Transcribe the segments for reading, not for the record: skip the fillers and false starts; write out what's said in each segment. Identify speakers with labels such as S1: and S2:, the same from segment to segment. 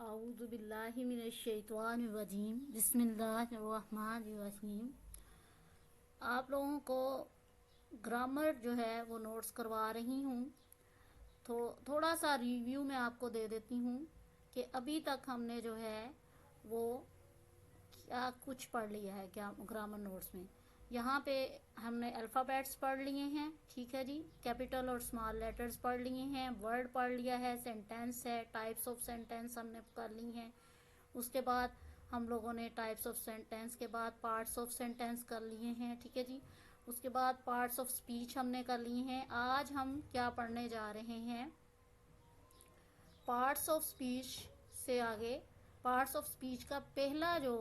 S1: आऊज़ु बिल्लाहि मिनश शैतानिर रजीम बिस्मिल्लाहिर रहमानिर रहीम। आप लोगों को ग्रामर जो है वो नोट्स करवा रही हूँ। तो थोड़ा सा रिव्यू मैं आपको दे देती हूँ कि अभी तक हमने जो है वो क्या कुछ पढ़ लिया है क्या ग्रामर नोट्स में। यहाँ पे हमने अल्फ़ाबेट्स पढ़ लिए हैं, ठीक है जी। कैपिटल और स्मॉल लेटर्स पढ़ लिए हैं, वर्ड पढ़ लिया है, सेंटेंस है, टाइप्स ऑफ सेंटेंस हमने कर ली हैं। उसके बाद हम लोगों ने टाइप्स ऑफ सेंटेंस के बाद पार्ट्स ऑफ सेंटेंस कर लिए हैं, ठीक है जी। उसके बाद पार्ट्स ऑफ स्पीच हमने कर लिए हैं। आज हम क्या पढ़ने जा रहे हैं, पार्ट्स ऑफ स्पीच से आगे पार्ट्स ऑफ स्पीच का पहला जो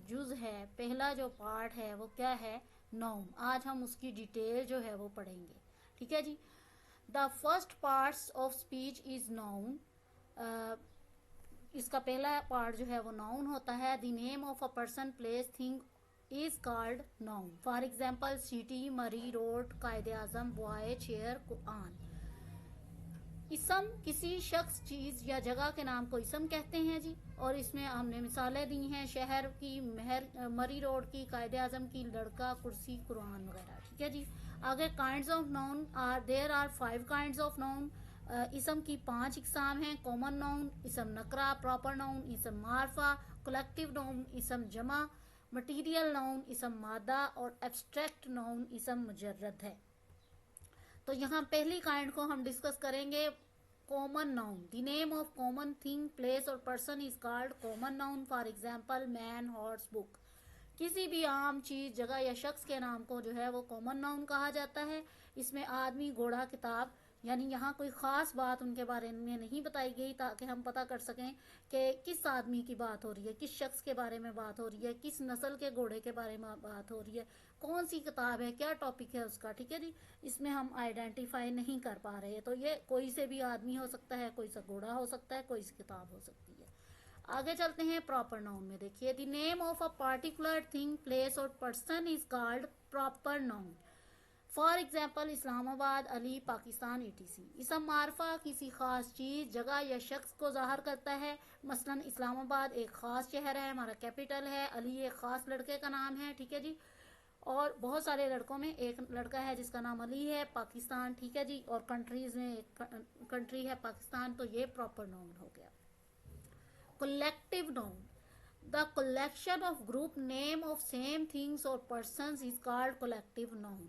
S1: जुज है, पहला जो पार्ट है वो क्या है, नाउन। आज हम उसकी डिटेल जो है वो पढ़ेंगे, ठीक है जी। The first parts of speech is noun. इसका पहला पार्ट जो है वो नाउन होता है। The name of a person, place, thing is called noun. For example city, Murree, road, Quaid-e Azam, boy, chair, Quran. इसम किसी शख्स, चीज या जगह के नाम को इसम कहते हैं जी। और इसमें हमने मिसालें दी हैं, शहर की, मरी रोड की, कायदे आजम की, लड़का, कुर्सी, कुरान वगैरह, ठीक है जी। आगे kinds of noun are there are 5 kinds of noun. इसम की 5 इकसाम हैं। कॉमन नाउन, इसम नकरा, प्रॉपर नाउन, इसम मारफा, कलेक्टिव नाउन, इसम जमा, मटीरियल नाउन, इसम मादा, और एब्स्ट्रैक्ट नाउन इसम मुजर्रद है। तो यहाँ पहली काइंड को हम डिस्कस करेंगे, common noun. The name of common thing, place और person is called common noun. For example man, horse, book. किसी भी आम चीज, जगह या शख्स के नाम को जो है वो कॉमन नाउन कहा जाता है। इसमें आदमी, घोड़ा, किताब, यानी यहाँ कोई खास बात उनके बारे में नहीं बताई गई ताकि हम पता कर सकें कि किस आदमी की बात हो रही है, किस शख्स के बारे में बात हो रही है, किस नस्ल के घोड़े के बारे में बात हो रही है, कौन सी किताब है, क्या टॉपिक है उसका, ठीक है जी। इसमें हम आइडेंटिफाई नहीं कर पा रहे, तो ये कोई से भी आदमी हो सकता है, कोई सा घोड़ा हो सकता है, कोई सी किताब हो सकती है। आगे चलते हैं प्रॉपर नाउन में। देखिए, the name of a particular thing, place और person is called proper noun. For example Islamabad, Ali, Pakistan, etc। इसम मारफा किसी खास चीज, जगह या शख्स को जाहिर करता है। मसलन इस्लामाबाद एक खास शहर है, हमारा कैपिटल है। अली एक खास लड़के का नाम है, ठीक है जी। और बहुत सारे लड़कों में एक लड़का है जिसका नाम अली है। पाकिस्तान, ठीक है जी। और कंट्रीज में एक कंट्री है पाकिस्तान। तो ये प्रॉपर नाउन हो गया। Collective noun, the collection of group name of same things और persons is called collective noun.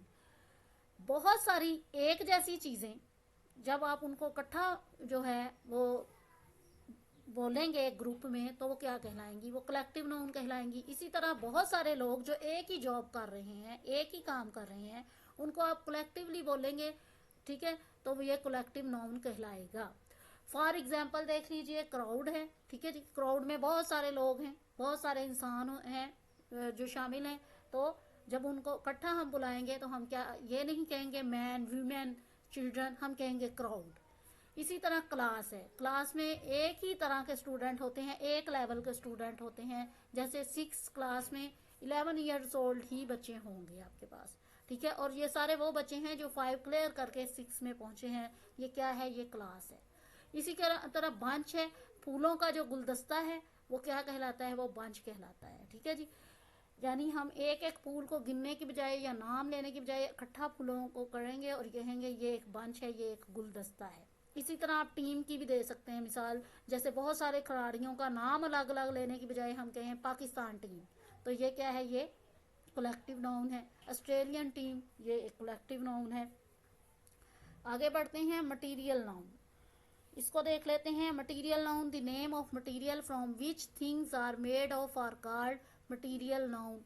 S1: बहुत सारी एक जैसी चीजें जब आप उनको इकट्ठा जो है वो बोलेंगे एक ग्रुप में, तो वो क्या कहलाएंगी, वो कलेक्टिव नाउन कहलाएंगी। इसी तरह बहुत सारे लोग जो एक ही जॉब कर रहे हैं, एक ही काम कर रहे हैं, उनको आप कलेक्टिवली बोलेंगे, ठीक है, तो ये कलेक्टिव नाउन कहलाएगा। फॉर एग्जाम्पल देख लीजिए, क्राउड है, ठीक है जी। क्राउड में बहुत सारे लोग हैं, बहुत सारे इंसान हैं जो शामिल हैं। तो जब उनको इकट्ठा हम बुलाएंगे तो हम क्या ये नहीं कहेंगे मैन, वीमेन, चिल्ड्रन, हम कहेंगे क्राउड। इसी तरह क्लास है, क्लास में एक ही तरह के स्टूडेंट होते हैं, एक लेवल के स्टूडेंट होते हैं। जैसे 6 क्लास में 11 ईयर्स ओल्ड ही बच्चे होंगे आपके पास, ठीक है। और ये सारे वो बच्चे हैं जो 5 क्लियर करके 6 में पहुंचे हैं। ये क्या है, ये क्लास है। इसी तरह बंच है, फूलों का जो गुलदस्ता है वो क्या कहलाता है, वो बंच कहलाता है, ठीक है जी। यानी हम एक एक फूल को गिनने की बजाय या नाम लेने की बजाय इकट्ठा फूलों को करेंगे और कहेंगे ये एक बंच है, ये एक गुलदस्ता है। इसी तरह आप टीम की भी दे सकते हैं मिसाल, जैसे बहुत सारे खिलाड़ियों का नाम अलग अलग लेने की बजाय हम कहें पाकिस्तान टीम, तो ये क्या है, ये कलेक्टिव नाउन है। ऑस्ट्रेलियन टीम, ये एक कलेक्टिव नाउन है। आगे बढ़ते हैं, मटीरियल नाउन। इसको देख लेते हैं। Material noun, the name of material from which things are made of are called material noun.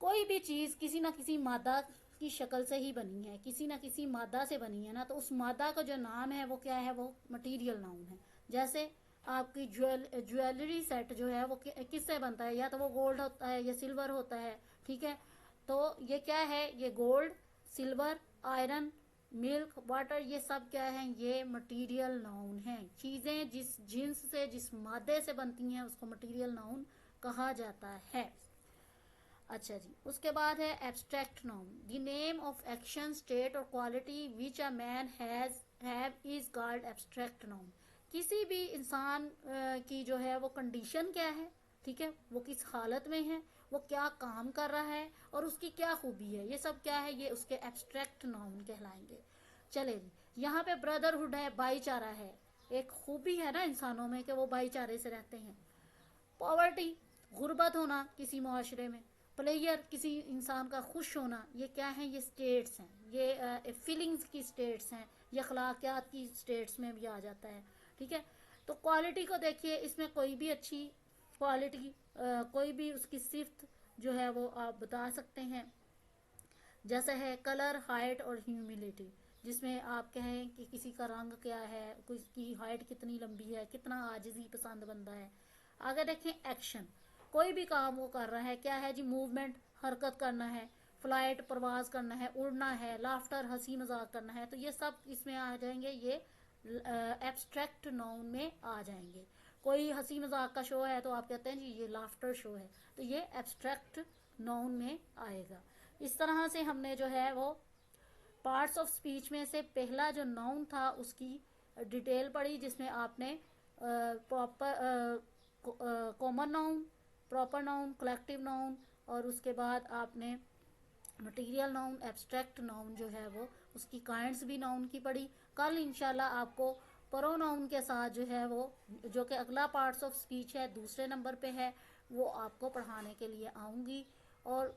S1: कोई भी चीज किसी ना किसी मादा की शक्ल से ही बनी है, किसी ना किसी मादा से बनी है ना, तो उस मादा का जो नाम है वो क्या है, वो मटीरियल नाउन है। जैसे आपकी ज्वेलरी सेट जो है वो किससे बनता है, या तो वो गोल्ड होता है या सिल्वर होता है, ठीक है। तो ये क्या है, ये gold, silver, iron, milk, water, ये सब क्या है, ये मटीरियल नाउन है। चीजें जिस जिन्स से, जिस मादे से बनती हैं उसको मटीरियल नाउन कहा जाता है। अच्छा जी, उसके बाद है abstract noun. The name of action, state और quality which a man have is called abstract noun. किसी भी इंसान की जो है वो कंडीशन क्या है, ठीक है, वो किस हालत में है, वो क्या काम कर रहा है और उसकी क्या खूबी है, ये सब क्या है, ये उसके एब्स्ट्रैक्ट नाउन कहलाएंगे। चले जी, यहाँ पे ब्रदरहुड है, भाईचारा है, एक खूबी है ना इंसानों में कि वो भाईचारे से रहते हैं। पॉवर्टी, गुर्बत होना किसी मुआशरे में। प्लेयर, किसी इंसान का खुश होना, ये क्या है, ये स्टेट्स हैं, ये फीलिंग्स की स्टेट्स हैं, ये अखलाकियात की स्टेट्स में भी आ जाता है, ठीक है। तो क्वालिटी को देखिए, इसमें कोई भी अच्छी क्वालिटी, कोई भी उसकी सिफ्त जो है वो आप बता सकते हैं। जैसे है कलर, हाइट और ह्यूमिलिटी, जिसमें आप कहें कि किसी का रंग क्या है, किसकी हाइट कितनी लंबी है, कितना आजिज़ी पसंद बंदा है। आगे देखें एक्शन, कोई भी काम वो कर रहा है, क्या है जी, मूवमेंट, हरकत करना है, फ्लाइट, प्रवास करना है, उड़ना है, लाफ्टर, हंसी मजाक करना है, तो ये सब इसमें आ जाएंगे, ये एब्स्ट्रैक्ट नाउन में आ जाएंगे। कोई हंसी मजाक का शो है तो आप कहते हैं जी ये लाफ्टर शो है, तो ये एब्स्ट्रैक्ट नाउन में आएगा। इस तरह से हमने जो है वो पार्ट्स ऑफ स्पीच में से पहला जो नाउन था उसकी डिटेल पढ़ी, जिसमें आपने proper common noun, proper noun, collective noun और उसके बाद आपने मटेरियल नाउन, एब्स्ट्रैक्ट नाउन जो है वो उसकी काइंड्स भी नाउन की पढ़ी। कल इंशाल्लाह आपको प्रोनाउन के साथ जो है वो, जो कि अगला पार्ट्स ऑफ स्पीच है, दूसरे नंबर पे है, वो आपको पढ़ाने के लिए आऊँगी। और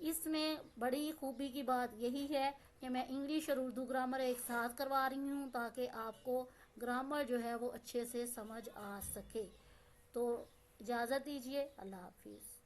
S1: इसमें बड़ी खूबी की बात यही है कि मैं इंग्लिश और उर्दू ग्रामर एक साथ करवा रही हूँ, ताकि आपको ग्रामर जो है वो अच्छे से समझ आ सके। तो इजाज़त दीजिए, अल्लाह हाफिज़।